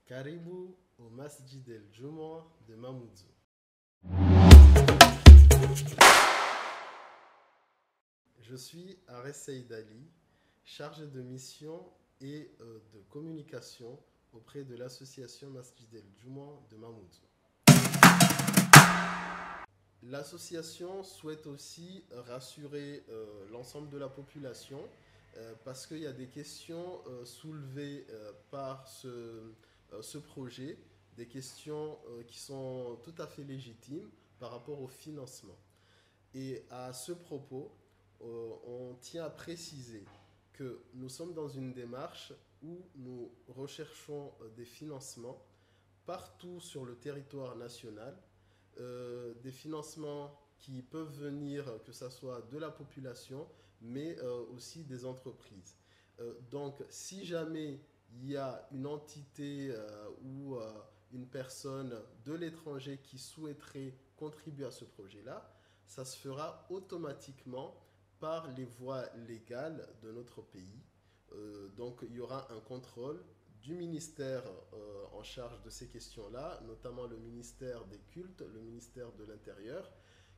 Karibu au Masjid El Jumu'ah de Mamoudzou. Je suis Arès Saïd Ali, chargé de mission et de communication auprès de l'association Masjid El Jumu'ah de Mamoudzou. L'association souhaite aussi rassurer l'ensemble de la population parce qu'il y a des questions soulevées par ce projet, des questions qui sont tout à fait légitimes par rapport au financement. Et à ce propos, on tient à préciser que nous sommes dans une démarche où nous recherchons des financements partout sur le territoire national, des financements qui peuvent venir, que ce soit de la population, mais aussi des entreprises. Donc, si jamais il y a une entité ou une personne de l'étranger qui souhaiterait contribuer à ce projet-là, ça se fera automatiquement par les voies légales de notre pays. Donc, il y aura un contrôle du ministère en charge de ces questions-là, notamment le ministère des cultes, le ministère de l'Intérieur,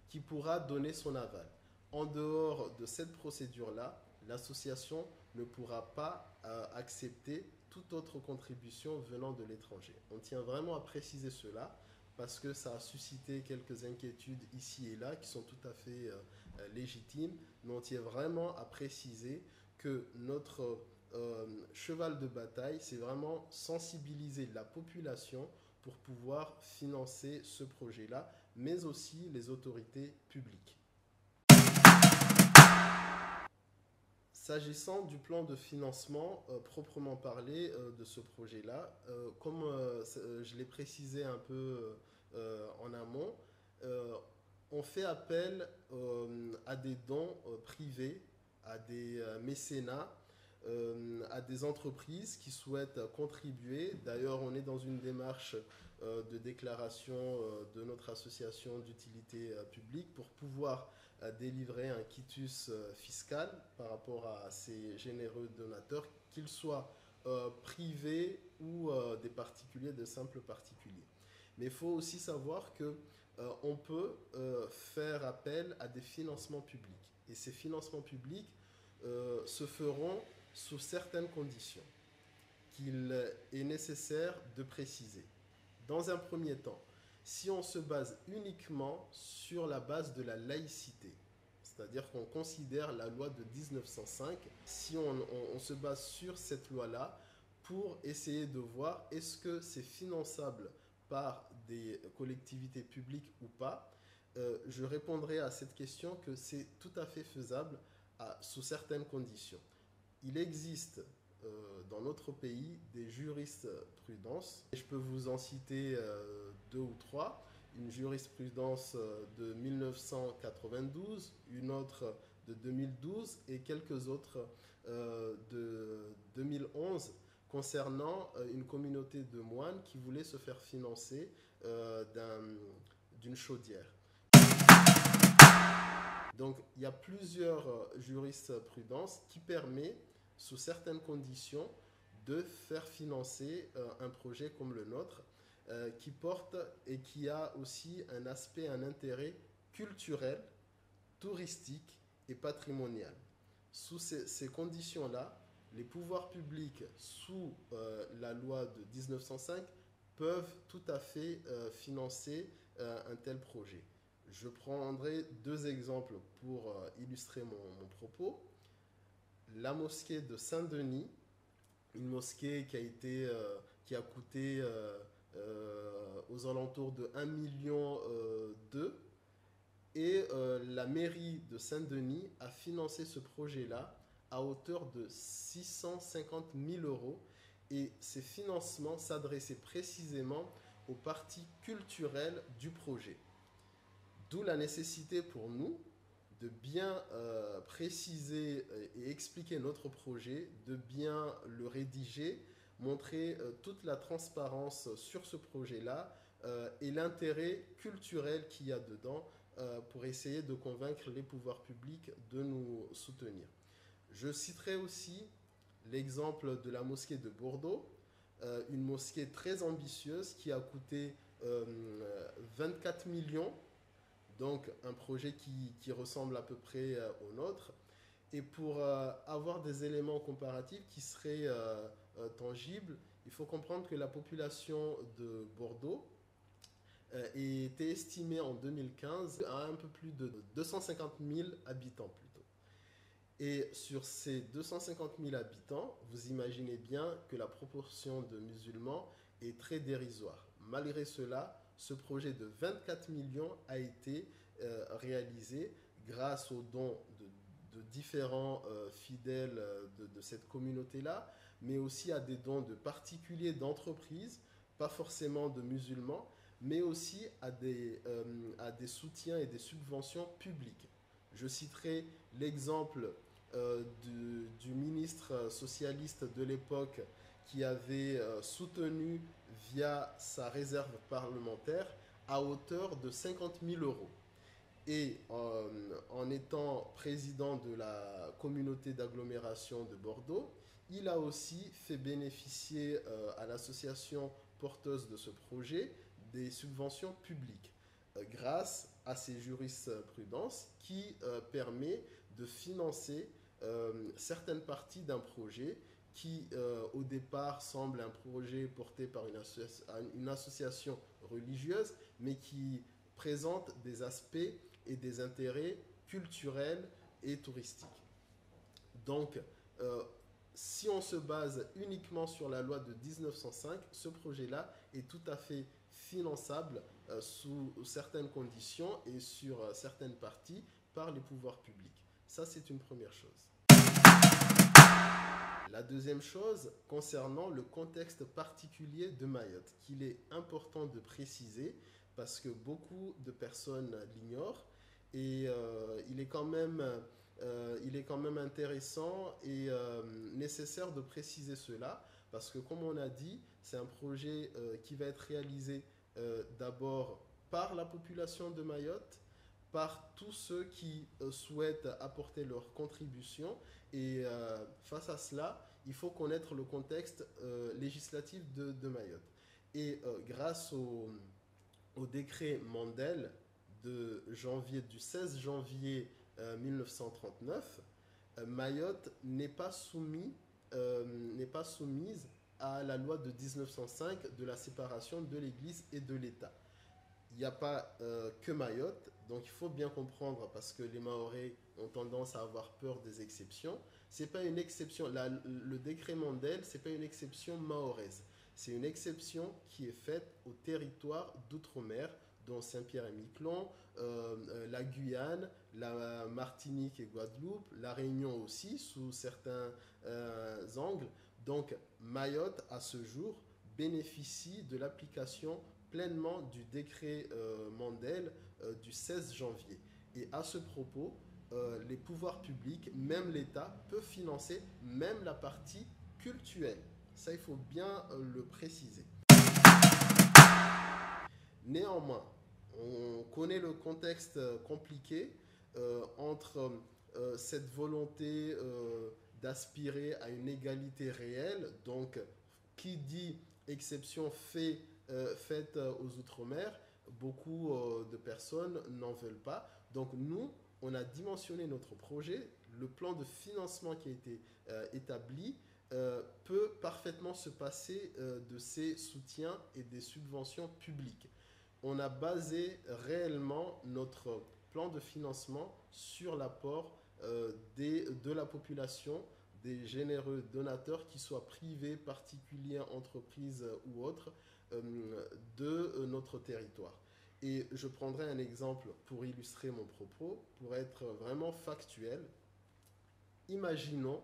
qui pourra donner son aval. En dehors de cette procédure-là, l'association ne pourra pas accepter toute autre contribution venant de l'étranger. On tient vraiment à préciser cela parce que ça a suscité quelques inquiétudes ici et là qui sont tout à fait légitimes, mais on tient vraiment à préciser que notre cheval de bataille, c'est vraiment sensibiliser la population pour pouvoir financer ce projet-là, mais aussi les autorités publiques. S'agissant du plan de financement proprement parlé de ce projet-là, comme je l'ai précisé un peu en amont, on fait appel à des dons privés, à des mécénats, à des entreprises qui souhaitent contribuer. D'ailleurs, on est dans une démarche de déclaration de notre association d'utilité publique pour pouvoir délivrer un quitus fiscal par rapport à ces généreux donateurs, qu'ils soient privés ou des particuliers, de simples particuliers. Mais il faut aussi savoir que on peut faire appel à des financements publics. Et ces financements publics se feront sous certaines conditions qu'il est nécessaire de préciser. Dans un premier temps, si on se base uniquement sur la base de la laïcité, c'est-à-dire qu'on considère la loi de 1905, si on se base sur cette loi-là pour essayer de voir est-ce que c'est finançable par des collectivités publiques ou pas, je répondrai à cette question que c'est tout à fait faisable sous certaines conditions. Il existe dans notre pays des jurisprudences. Je peux vous en citer deux ou trois. Une jurisprudence de 1992, une autre de 2012 et quelques autres de 2011 concernant une communauté de moines qui voulait se faire financer d'une chaudière. Donc il y a plusieurs jurisprudences qui permettent, sous certaines conditions, de faire financer un projet comme le nôtre, qui porte et qui a aussi un aspect, un intérêt culturel, touristique et patrimonial. Sous ces conditions-là, les pouvoirs publics, sous la loi de 1905, peuvent tout à fait financer un tel projet. Je prendrai deux exemples pour illustrer mon propos. La mosquée de Saint-Denis, une mosquée qui a coûté aux alentours de 1,2 million et la mairie de Saint-Denis a financé ce projet-là à hauteur de 650 000 euros et ces financements s'adressaient précisément aux parties culturelles du projet. D'où la nécessité pour nous de bien préciser et expliquer notre projet, de bien le rédiger, montrer toute la transparence sur ce projet-là et l'intérêt culturel qu'il y a dedans pour essayer de convaincre les pouvoirs publics de nous soutenir. Je citerai aussi l'exemple de la mosquée de Bordeaux. une mosquée très ambitieuse qui a coûté 24 millions, donc un projet qui ressemble à peu près au nôtre. Et pour avoir des éléments comparatifs qui seraient tangibles, il faut comprendre que la population de Bordeaux était estimée en 2015 à un peu plus de 250 000 habitants plutôt. Et sur ces 250 000 habitants, vous imaginez bien que la proportion de musulmans est très dérisoire. Malgré cela, ce projet de 24 millions a été réalisé grâce aux dons de différents fidèles de cette communauté-là, mais aussi à des dons de particuliers, d'entreprises, pas forcément de musulmans, mais aussi à des soutiens et des subventions publiques. Je citerai l'exemple du ministre socialiste de l'époque qui avait soutenu via sa réserve parlementaire à hauteur de 50 000 euros. Et en étant président de la communauté d'agglomération de Bordeaux, il a aussi fait bénéficier à l'association porteuse de ce projet des subventions publiques grâce à ces jurisprudences qui permet de financer certaines parties d'un projet qui au départ semble un projet porté par une association religieuse, mais qui présente des aspects et des intérêts culturels et touristiques. Donc, si on se base uniquement sur la loi de 1905, ce projet-là est tout à fait finançable sous certaines conditions et sur certaines parties par les pouvoirs publics. Ça, c'est une première chose. La deuxième chose, concernant le contexte particulier de Mayotte, qu'il est important de préciser parce que beaucoup de personnes l'ignorent et il est quand même intéressant et nécessaire de préciser cela parce que, comme on a dit, c'est un projet qui va être réalisé d'abord par la population de Mayotte, par tous ceux qui souhaitent apporter leur contribution. Et face à cela, il faut connaître le contexte législatif de Mayotte. Et grâce au décret Mandel du 16 janvier 1939, Mayotte n'est pas soumise à la loi de 1905 de la séparation de l'Église et de l'État. Il n'y a pas que Mayotte, donc il faut bien comprendre parce que les Mahorais ont tendance à avoir peur des exceptions. C'est pas une exception. Le décret Mandel, c'est pas une exception mahoraise. C'est une exception qui est faite au territoire d'outre-mer, dont Saint-Pierre-et-Miquelon, la Guyane, la Martinique et Guadeloupe, la Réunion aussi, sous certains angles. Donc Mayotte, à ce jour, bénéficie de l'application pleinement du décret Mandel du 16 janvier. Et à ce propos, les pouvoirs publics, même l'État, peuvent financer même la partie cultuelle. Ça, il faut bien le préciser. Néanmoins, on connaît le contexte compliqué entre cette volonté d'aspirer à une égalité réelle, donc qui dit exception faite aux Outre-mer, beaucoup de personnes n'en veulent pas. Donc nous, on a dimensionné notre projet, le plan de financement qui a été établi peut parfaitement se passer de ces soutiens et des subventions publiques. On a basé réellement notre plan de financement sur l'apport de la population, des généreux donateurs, qu'ils soient privés, particuliers, entreprises ou autres, de notre territoire. Et je prendrai un exemple pour illustrer mon propos, pour être vraiment factuel. Imaginons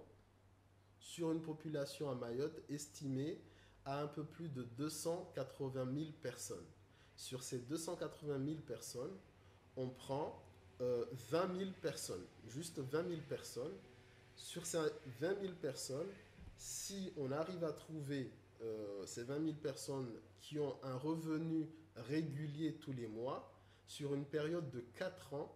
sur une population à Mayotte estimée à un peu plus de 280 000 personnes. Sur ces 280 000 personnes, on prend 20 000 personnes, juste 20 000 personnes. Sur ces 20 000 personnes, si on arrive à trouver ces 20 000 personnes qui ont un revenu régulier tous les mois, sur une période de 4 ans,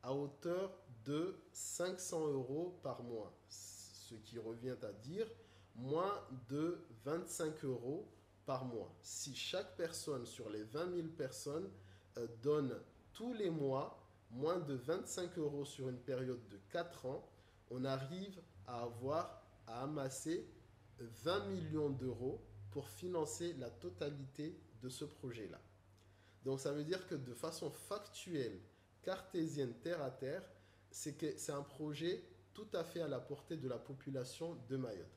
à hauteur de 500 € par mois, ce qui revient à dire moins de 25 euros par mois. Si chaque personne sur les 20 000 personnes donne tous les mois moins de 25 euros sur une période de 4 ans, on arrive à amasser 20 millions d'euros pour financer la totalité de ce projet-là. Donc ça veut dire que de façon factuelle, cartésienne, terre à terre, c'est un projet tout à fait à la portée de la population de Mayotte.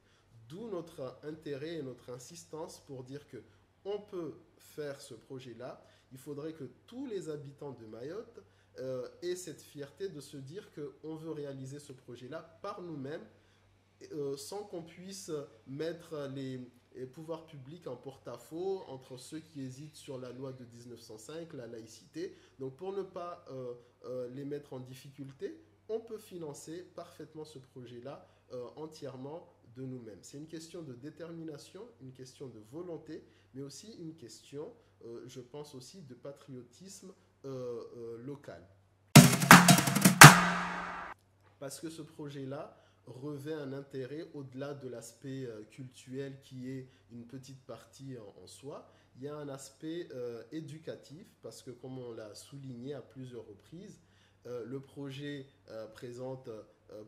D'où notre intérêt et notre insistance pour dire que on peut faire ce projet-là. Il faudrait que tous les habitants de Mayotte aient cette fierté de se dire qu'on veut réaliser ce projet-là par nous-mêmes, sans qu'on puisse mettre les pouvoirs publics en porte-à-faux entre ceux qui hésitent sur la loi de 1905, la laïcité. Donc pour ne pas les mettre en difficulté, on peut financer parfaitement ce projet-là entièrement de nous-mêmes. C'est une question de détermination, une question de volonté, mais aussi une question, je pense aussi, de patriotisme local. Parce que ce projet-là revêt un intérêt au-delà de l'aspect culturel qui est une petite partie en soi. Il y a un aspect éducatif parce que, comme on l'a souligné à plusieurs reprises, le projet présente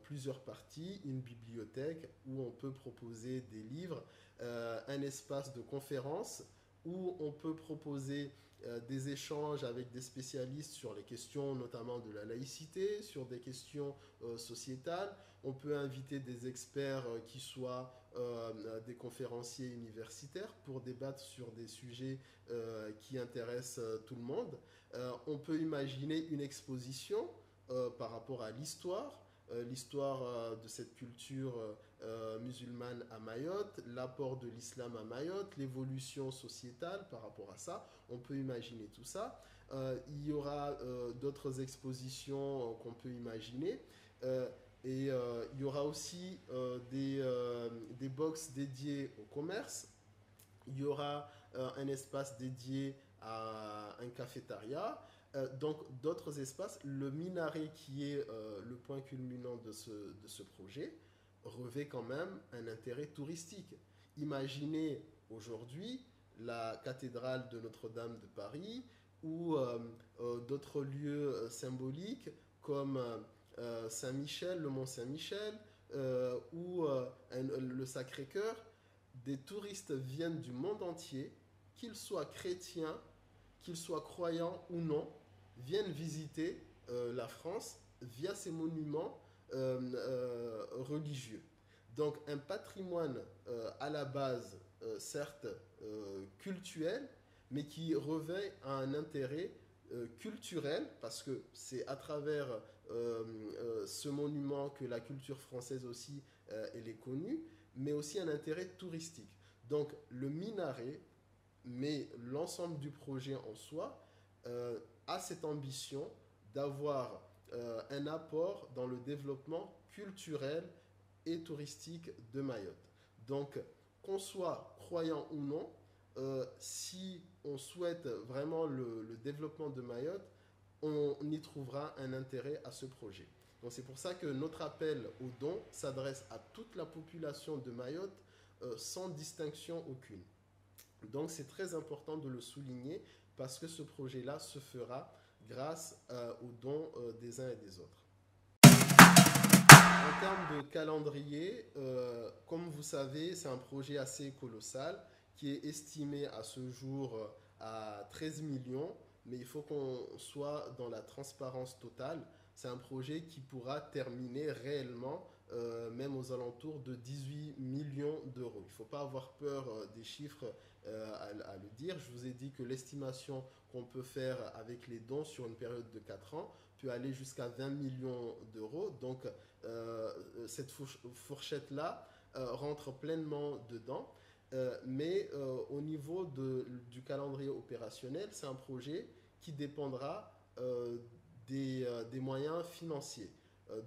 plusieurs parties, une bibliothèque où on peut proposer des livres, un espace de conférence où on peut proposer des échanges avec des spécialistes sur les questions notamment de la laïcité, sur des questions sociétales. On peut inviter des experts qui soient des conférenciers universitaires pour débattre sur des sujets qui intéressent tout le monde. On peut imaginer une exposition par rapport à l'histoire de cette culture musulmane à Mayotte, l'apport de l'islam à Mayotte, l'évolution sociétale par rapport à ça. On peut imaginer tout ça. Il y aura d'autres expositions qu'on peut imaginer. Et il y aura aussi des box dédiés au commerce. Il y aura un espace dédié à un cafétéria. Donc d'autres espaces. Le minaret qui est le point culminant de ce projet revêt quand même un intérêt touristique. Imaginez aujourd'hui la cathédrale de Notre-Dame de Paris ou d'autres lieux symboliques comme Saint-Michel, le Mont Saint-Michel ou le Sacré-Cœur. Des touristes viennent du monde entier, qu'ils soient chrétiens, qu'ils soient croyants ou non, viennent visiter la France via ces monuments religieux. Donc un patrimoine à la base, certes cultuel, mais qui revêt un intérêt culturel, parce que c'est à travers ce monument que la culture française aussi elle est connue, mais aussi un intérêt touristique. Donc le minaret, mais l'ensemble du projet en soi, a cette ambition d'avoir un apport dans le développement culturel et touristique de Mayotte. Donc, qu'on soit croyant ou non, si on souhaite vraiment le développement de Mayotte, on y trouvera un intérêt à ce projet. Donc c'est pour ça que notre appel aux dons s'adresse à toute la population de Mayotte sans distinction aucune. Donc c'est très important de le souligner parce que ce projet-là se fera grâce aux dons des uns et des autres. En termes de calendrier, comme vous savez, c'est un projet assez colossal qui est estimé à ce jour à 13 millions, mais il faut qu'on soit dans la transparence totale. C'est un projet qui pourra terminer réellement même aux alentours de 18 millions d'euros. Il ne faut pas avoir peur des chiffres à le dire. Je vous ai dit que l'estimation qu'on peut faire avec les dons sur une période de 4 ans peut aller jusqu'à 20 millions d'euros. Donc cette fourchette-là rentre pleinement dedans. Mais au niveau du calendrier opérationnel, c'est un projet qui dépendra des moyens financiers.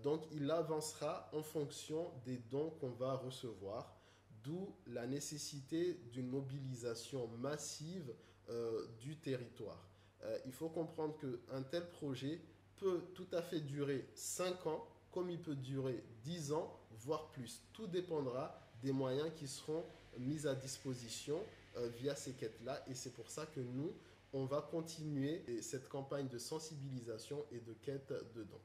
Donc il avancera en fonction des dons qu'on va recevoir, d'où la nécessité d'une mobilisation massive du territoire. Il faut comprendre qu'un tel projet peut tout à fait durer 5 ans, comme il peut durer 10 ans, voire plus. Tout dépendra des moyens qui seront mis à disposition via ces quêtes-là. Et c'est pour ça que nous, on va continuer cette campagne de sensibilisation et de quête de dons.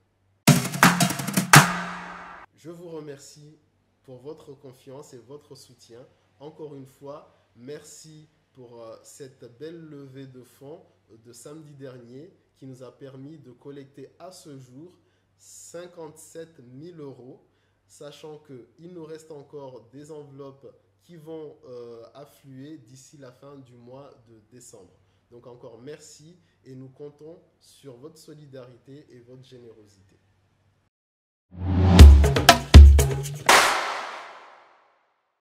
Je vous remercie pour votre confiance et votre soutien. Encore une fois, merci pour cette belle levée de fonds de samedi dernier qui nous a permis de collecter à ce jour 57 000 €, sachant qu'il nous reste encore des enveloppes qui vont affluer d'ici la fin du mois de décembre. Donc encore merci et nous comptons sur votre solidarité et votre générosité.